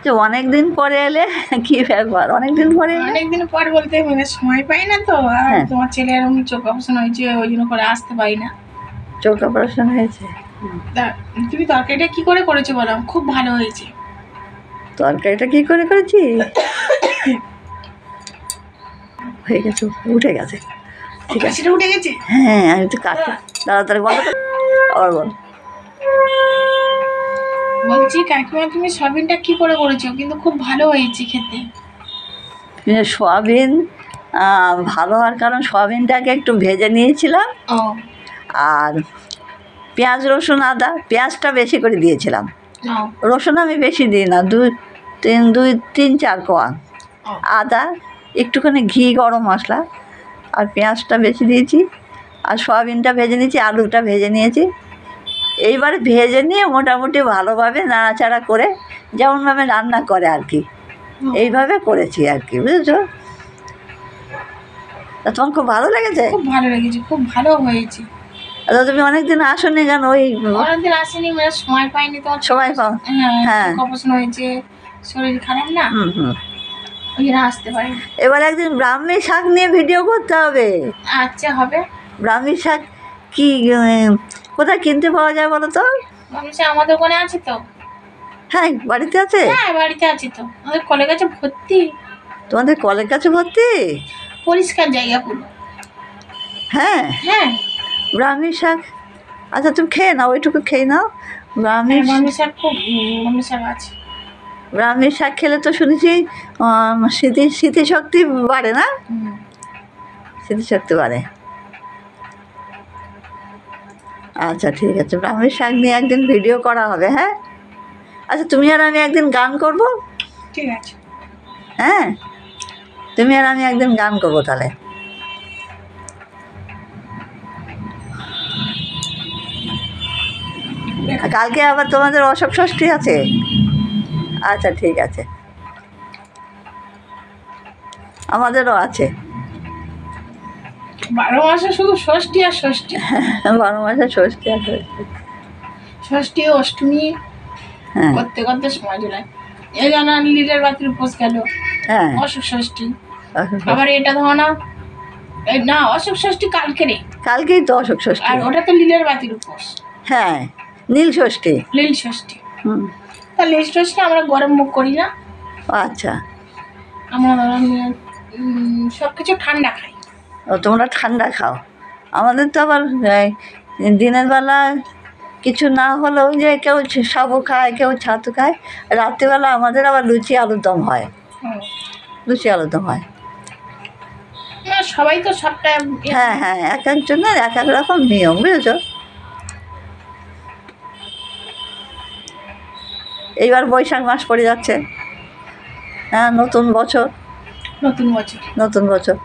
যে অনেক দিন পরে এলে, কি ব্যাপার অনেক দিন পরে এলে? অনেকদিন পর বলতে মানে সময় পাই না তো, আর হ্যাঁ। তোমার ছেলের চোখ অপারেশন হয়েছে, ওই জন্য করে আসতে পারি না। চোখ অপারেশন হয়েছে? তা তুমি তরকারিটা কি করে করেছো বলো? খুব ভালো হয়েছে। তরকারিটা কি করে করেছি? হয়ে গেছে, উঠে গেছে। ঠিক আছে, সেটা উঠে গেছে। হ্যাঁ আমি তো কাটতে তাড়াতাড়ি বন্ধ কর। আবার বল। বলছি কাকিমা তুমি সয়াবিনটা কি করে করেছো? কিন্তু খুব ভালো হয়েছে খেতে। সয়াবিন ভালো হওয়ার কারণ সয়াবিনটাকে একটু ভেজে নিয়েছিলাম, ও আর পেঁয়াজ রসুন আদা, পেঁয়াজটা বেশি করে দিয়েছিলাম, ও রসুন আমি বেশি দিই না, দুই তিন চার কোয়া, ও, আদা, একটুখানি ঘি, গরম মশলা, আর পেঁয়াজটা বেশি দিয়েছি, আর সয়াবিনটা ভেজে নিয়েছি, আলুটা ভেজে নিয়েছি। এইবারে ভেজে নিয়ে মোটামুটি ভালোভাবে নাড়াচাড়া করে, যেমনভাবে রান্না করে আর কি, এইভাবে করেছি আর কি, বুঝেছো? তা তোমার খুব ভালো লেগেছে? খুব ভালো লেগেছে, খুব ভালো হয়েছে। আচ্ছা, তুমি অনেকদিন আসোনি কেন? ওই অনেকদিন আসেনি, মানে সময় পাইনি তোমার। সময় পাও? হ্যাঁ, হ্যাঁ। অপারেশন হয়েছে, শরীর খারাপ না, হুম হুম। ওই জন্য আসতে পারিনি। এবার একদিন ব্রাহ্মী শাক নিয়ে ভিডিও করতে হবে। আচ্ছা হবে। ব্রাহ্মী শাক কি কোথায় কিনতে পাওয়া যায় বলো তো? মানুষে আমাদের ওখানে আছে তো। হ্যাঁ, বাড়িতে আছে? হ্যাঁ বাড়িতে আছে তো, আমাদের কলের কাছে ভর্তি। তোমাদের কলের কাছে ভর্তি? পরিষ্কার জায়গা পুরো। হ্যাঁ, হ্যাঁ, ব্রাহ্মী শাক। আচ্ছা তুমি খেয়ে নাও, ওইটুকু খেয়ে নাও। ব্রাহ্মী মানুষ শাক খুব, মানুষ শাক আছে। ব্রাহ্মী শাক খেলে তো শুনেছি স্মৃতিশক্তি বাড়ে না? স্মৃতিশক্তি বাড়ে। আচ্ছা ঠিক আছে, ব্রাহ্মী শাক নিয়ে একদিন ভিডিও করা হবে। হ্যাঁ, আচ্ছা তুমি আর আমি একদিন গান করব। ঠিক আছে। হ্যাঁ, তুমি আর আমি একদিন গান করবো তাহলে। কালকে আবার তোমাদের অশোক ষষ্ঠী আছে। আচ্ছা ঠিক আছে, আমাদেরও আছে। 12 মাসে শুধু ষষ্ঠী আর ষষ্ঠী। 12 মাসে ষষ্ঠী আর ষষ্ঠী। ষষ্ঠী অষ্টমী হ্যাঁ করতে করতে সময় চলে। এই জানা লীলের বাতির উপোস গেল, হ্যাঁ, অশোক ষষ্ঠী। অশোক ষষ্ঠী। আবার এটা ধরো না, এই না অশোক ষষ্ঠী কালকে রে, কালকেই তো অশোক ষষ্ঠী। আর ওটা তো লীলের বাতির উপোস। হ্যাঁ, নীল ষষ্ঠী। লীল ষষ্ঠী। হুম। তা লীল ষষ্ঠী আমরা গরম মুখ করি না, আচ্ছা, আমরা সব কিছু ঠান্ডা খাই। ও তোমরা ঠান্ডা খাও। আমাদের তো আবার দিনের বেলা কিছু না হলেও যে কেউ সাবু খায়, কেউ ছাতু খায়, রাত্রিবেলা আমাদের আবার লুচি আলুর দম হয়। লুচি আলুর দম হয়। না সবাই তো সবটা হ্যাঁ হ্যাঁ, এক একজনের এক এক রকম নিয়ম, বুঝেছো? এইবার বৈশাখ মাস পড়ে যাচ্ছে। হ্যাঁ, নতুন বছর, নতুন বছর। নতুন বছর।